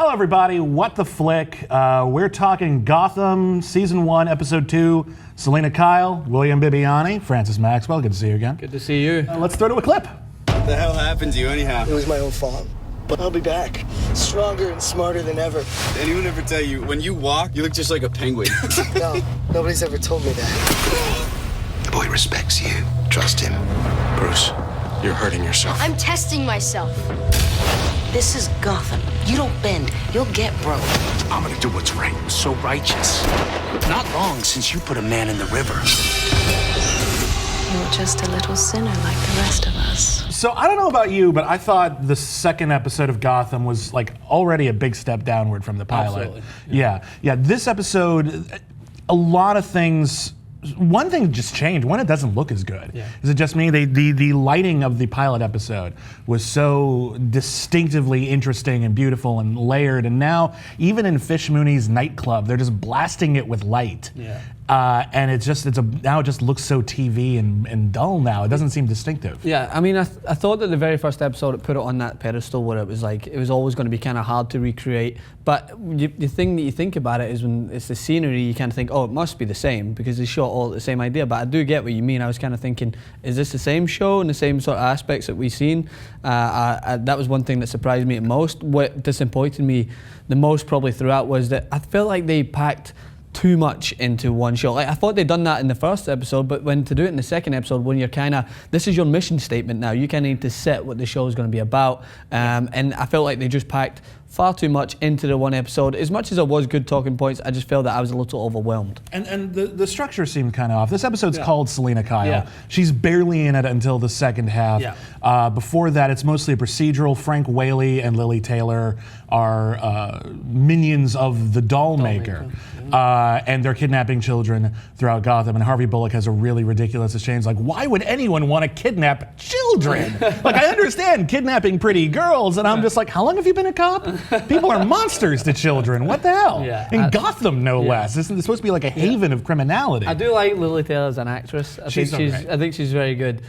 Hello, everybody. What the flick? We're talking Gotham, Season 1, Episode 2. Selina Kyle, William Bibbiani, Francis Maxwell. Good to see you again. Good to see you. Let's throw to a clip. What the hell happened to you anyhow? It was my own fault. But I'll be back, stronger and smarter than ever. Did anyone ever tell you, when you walk, you look just like a penguin? No, nobody's ever told me that. The boy respects you. Trust him. Bruce, you're hurting yourself. I'm testing myself. This is Gotham. You don't bend, you'll get broke. I'm gonna do what's right. I'm so righteous. Not long since you put a man in the river. You're just a little sinner like the rest of us. So I don't know about you, but I thought the second episode of Gotham was like already a big step downward from the pilot. Absolutely. Yeah. This episode, a lot of things. One thing just changed. One, it doesn't look as good. Yeah. Is it just me? The lighting of the pilot episode was so distinctively interesting and beautiful and layered. And now, even in Fish Mooney's nightclub, they're just blasting it with light. Yeah. And now it just looks so TV and dull now. It doesn't seem distinctive. Yeah, I mean, I thought that the very first episode, it put it on that pedestal where it was like, it was always going to be kind of hard to recreate. But the thing that you think about it is when it's the scenery, you kind of think, oh, it must be the same because they shot all the same idea. But I do get what you mean. I was kind of thinking, is this the same show and the same sort of aspects that we've seen? That was one thing that surprised me the most. What disappointed me the most probably throughout was that I felt like they packed too much into one show. Like, I thought they'd done that in the first episode, but when to do it in the second episode, when you're kind of, this is your mission statement now, you kind of need to set what the show is going to be about. And I felt like they just packed far too much into the one episode. As much as it was good talking points, I just felt that I was a little overwhelmed. And the structure seemed kind of off. This episode's called Selina Kyle. Yeah. She's barely in it until the second half. Yeah. Before that, it's mostly a procedural. Frank Whaley and Lily Taylor are minions of the Dollmaker. And they're kidnapping children throughout Gotham. And Harvey Bullock has a really ridiculous exchange. Like, why would anyone want to kidnap children? Like, I understand kidnapping pretty girls. And I'm just like, how long have you been a cop? People are monsters to children. What the hell? Yeah. In Gotham, no less. This is supposed to be like a haven of criminality. I do like Lily Taylor as an actress. I think she's very good.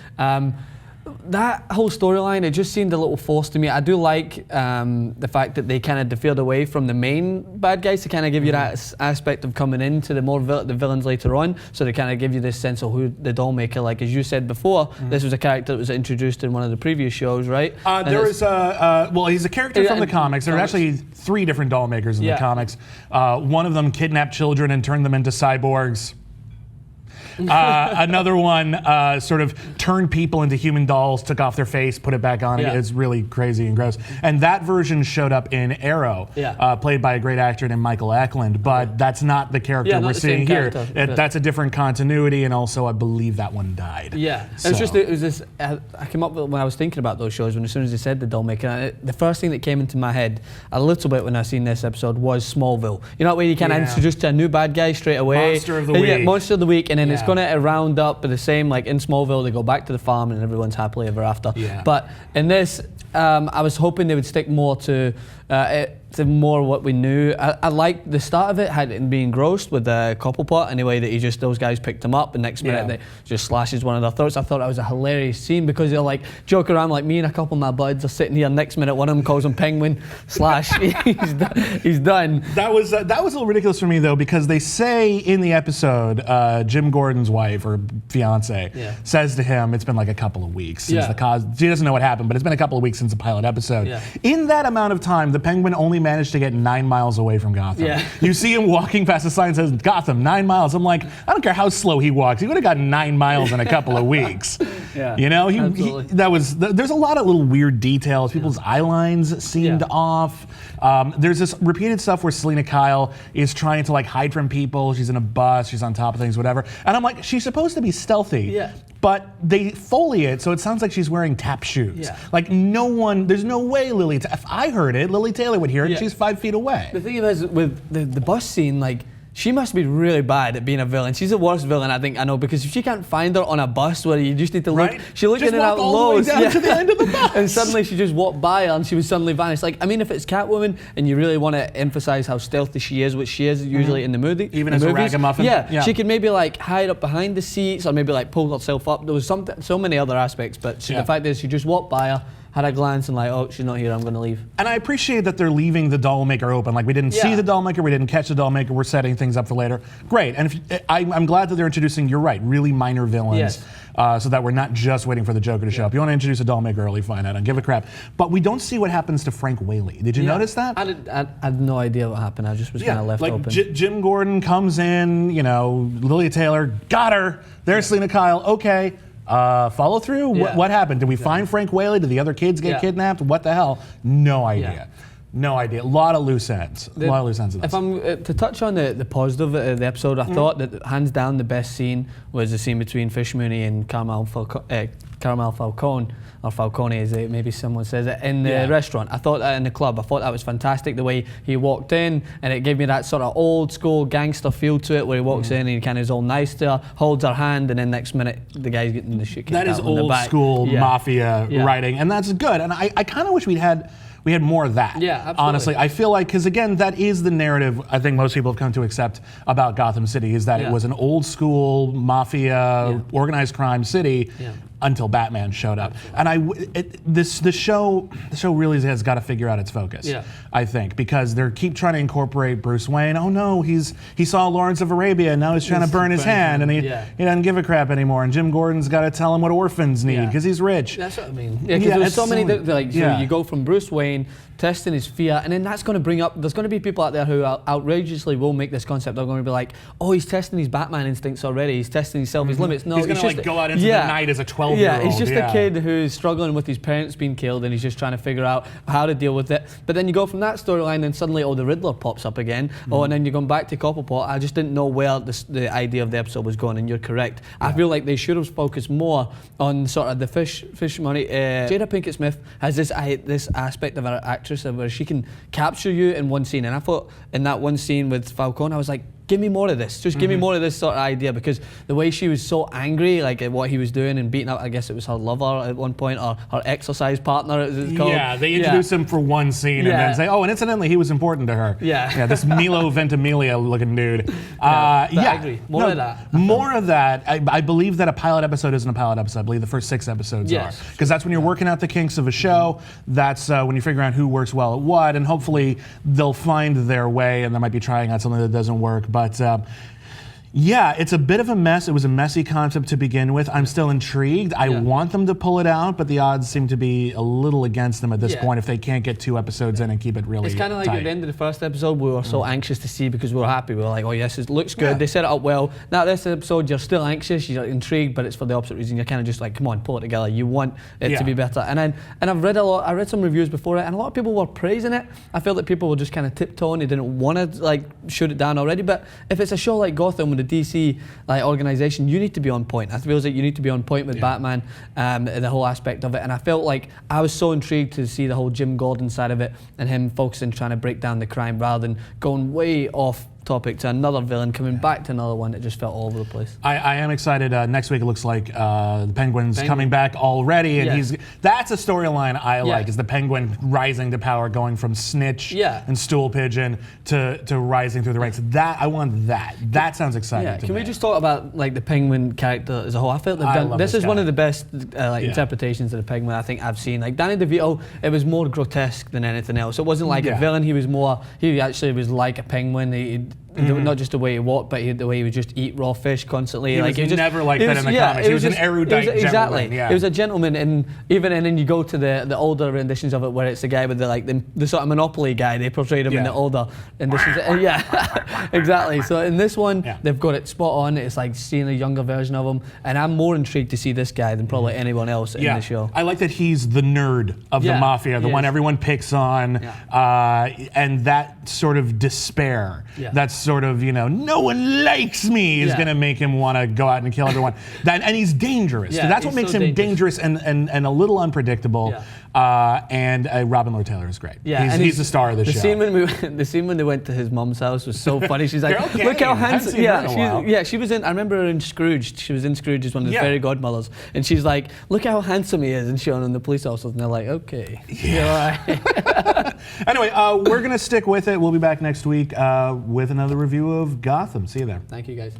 That whole storyline, it just seemed a little forced to me. I do like the fact that they kind of veered away from the main bad guys to kind of give you that aspect of coming into the more the villains later on. So they kind of give you this sense of who the Dollmaker, like as you said before, this was a character that was introduced in one of the previous shows, right? There is well, he's a character from the comics. There are actually 3 different Dollmakers in the comics. One of them kidnapped children and turned them into cyborgs. Another one sort of turned people into human dolls, took off their face, put it back on. It's really crazy and gross. And that version showed up in Arrow, played by a great actor named Michael Eklund. But that's not the character we're seeing here. That's a different continuity, and also I believe that one died. Yeah, so. it was this. I came up with when I was thinking about those shows. When as soon as they said the Dollmaker, the first thing that came into my head a little bit when I seen this episode was Smallville. You know that way you kind of introduced to a new bad guy straight away. Monster of the week. Yeah, Monster of the Week, and then it's going to round up the same, like in Smallville, they go back to the farm and everyone's happily ever after. Yeah. But in this, I was hoping they would stick more to more what we knew. I liked the start of it, had it being grossed with the Cobblepot, anyway, that those guys picked him up, and next minute they just slashes one of their throats. I thought that was a hilarious scene because they're like joke around, like me and a couple of my buds are sitting here, next minute one of them calls him Penguin, slash, he's done. That was a little ridiculous for me though, because they say in the episode, Jim Gordon's wife or fiance says to him, it's been like a couple of weeks since the cause. She doesn't know what happened, but it's been a couple of weeks since the pilot episode. Yeah. In that amount of time, the Penguin only managed to get 9 miles away from Gotham. Yeah. You see him walking past a sign that says Gotham, 9 miles. I'm like, I don't care how slow he walks. He would have gotten 9 miles in a couple of weeks. Yeah, you know, there's a lot of little weird details. People's eye lines seemed off. There's this repeated stuff where Selina Kyle is trying to like hide from people. She's in a bus, she's on top of things, whatever. And I'm like, she's supposed to be stealthy. Yeah. But they Foley it, so it sounds like she's wearing tap shoes. Yeah. Like there's no way if I heard it, Lily Taylor would hear it, she's 5 feet away. The thing is, with the bus scene, like, she must be really bad at being a villain. She's the worst villain I know, because if she can't find her on a bus where you just need to look, she looked in and out lows. Down to the end of the bus. And suddenly she just walked by her and she was suddenly vanished. Like, I mean, if it's Catwoman and you really want to emphasize how stealthy she is, which she is usually in the movie, even as a ragamuffin. Yeah, she could maybe like hide up behind the seats or maybe like pull herself up. There was so many other aspects, but the fact is she just walked by her, had a glance and like, oh, she's not here, I'm going to leave. And I appreciate that they're leaving the Dollmaker open. Like, we didn't see the Dollmaker, we didn't catch the Dollmaker, we're setting things up for later. Great. And I'm glad that they're introducing, you're right, really minor villains. So that we're not just waiting for the Joker to show up. You want to introduce a Dollmaker early, fine, I don't give a crap. But we don't see what happens to Frank Whaley. Did you notice that? I had no idea what happened. I just was kind of left open. Jim Gordon comes in, you know, Lily Taylor, got her. There's Selina Kyle, okay. Follow through? What happened? Did we find Frank Whaley? Did the other kids get kidnapped? What the hell? No idea. No idea. A lot of loose ends. A lot of loose ends of this. If I'm to touch on the positive of the episode, I thought that hands down the best scene was the scene between Fish Mooney and Caramel Falcone, or Falcone as maybe someone says it, in the restaurant. I thought that in the club. I thought that was fantastic, the way he walked in, and it gave me that sort of old school gangster feel to it, where he walks in and he kind of is all nice to her, holds her hand, and then next minute the guy's getting the shit kicked out. That is in the old back. school mafia writing, and that's good. And I kind of wish we had more of that. Yeah, absolutely. Honestly, I feel like, because again, that is the narrative I think most people have come to accept about Gotham City, is that it was an old school mafia, organized crime city until Batman showed up. And the show really has got to figure out its focus. I think, because they keep trying to incorporate Bruce Wayne. Oh no, he saw Lawrence of Arabia, and now he's trying to burn his hand, and he doesn't give a crap anymore. And Jim Gordon's got to tell him what orphans need because he's rich. That's what I mean. Yeah, because there's so many you go from Bruce Wayne testing his fear, and then that's going to bring up, there's going to be people out there who outrageously will make this concept. They're going to be like, oh, he's testing his Batman instincts already, he's testing himself, his limits. No, he's going to like go out into the night as a 12-year-old. Yeah, he's just a kid who's struggling with his parents being killed, and he's just trying to figure out how to deal with it. But then you go from that storyline, and suddenly, the Riddler pops up again. And then you're going back to Cobblepot. I just didn't know where the idea of the episode was going, and you're correct. I feel like they should have focused more on sort of the fish money. Jada Pinkett Smith has this aspect of her actress where she can capture you in one scene, and I thought in that one scene with Falcone, I was like, give me more of this. Just give me more of this sort of idea, because the way she was so angry, like at what he was doing and beating up, I guess it was her lover at one point, or her exercise partner, as it's called. Yeah, they introduce him for one scene and then say, oh, and incidentally, he was important to her. Yeah, this Milo Ventimiglia looking dude. I agree. More of that. More of that. I believe that a pilot episode isn't a pilot episode. I believe the first 6 episodes are. Because that's when you're working out the kinks of a show. That's when you figure out who works well at what, and hopefully they'll find their way, and they might be trying out something that doesn't work. But yeah, it's a bit of a mess. It was a messy concept to begin with. I'm still intrigued. I want them to pull it out, but the odds seem to be a little against them at this point if they can't get 2 episodes in and keep it really It's kind of like tight. at the end of the first episode, we were so anxious to see, because we were happy. We were like, oh yes, it looks good. They set it up well. Now this episode, you're still anxious, you're intrigued, but it's for the opposite reason. You're kind of just like, come on, pull it together. You want it to be better. And I've read I read some reviews before it, and a lot of people were praising it. I felt that people were just kind of tiptoeing. They didn't want to like shoot it down already. But if it's a show like Gotham with the DC organization, you need to be on point. I feel like you need to be on point with Batman, the whole aspect of it. And I felt like I was so intrigued to see the whole Jim Gordon side of it, and him focusing, trying to break down the crime rather than going way off topic to another villain, coming back to another one. It just felt all over the place. I am excited. Next week it looks like the Penguin's coming back already, and that's a storyline I like, is the Penguin rising to power, going from snitch and stool pigeon to rising through the ranks. That I want that. That sounds exciting to Can me. we just talk about like the Penguin character as a whole? I felt that this is one of the best interpretations of the Penguin I think I've seen. Like Danny DeVito, it was more grotesque than anything else. It wasn't like a villain. He actually was like a penguin. Not just the way he walked, but the way he would just eat raw fish constantly. He was never like that in the comics. He was an erudite gentleman. Exactly. He was a gentleman, and then you go to the older renditions of it, where it's the guy with the sort of Monopoly guy. They portrayed him in the older renditions. Exactly. So in this one, they've got it spot on. It's like seeing a younger version of him, and I'm more intrigued to see this guy than probably anyone else in the show. I like that he's the nerd of the mafia, the one everyone picks on, and that sort of despair. That's sort of, no one likes me, is going to make him want to go out and kill everyone. And he's dangerous. So that's what makes him dangerous and a little unpredictable. And Robin Lord Taylor is great. He's the star of the show. The scene when they went to his mum's house was so funny. She's like, look how handsome. She was in. I remember her in Scrooge. She was in Scrooge as one of the fairy godmothers, and she's like, look how handsome he is, and showing him the police officers, and they're like, okay. Anyway, we're gonna stick with it. We'll be back next week with another review of Gotham. See you there. Thank you, guys.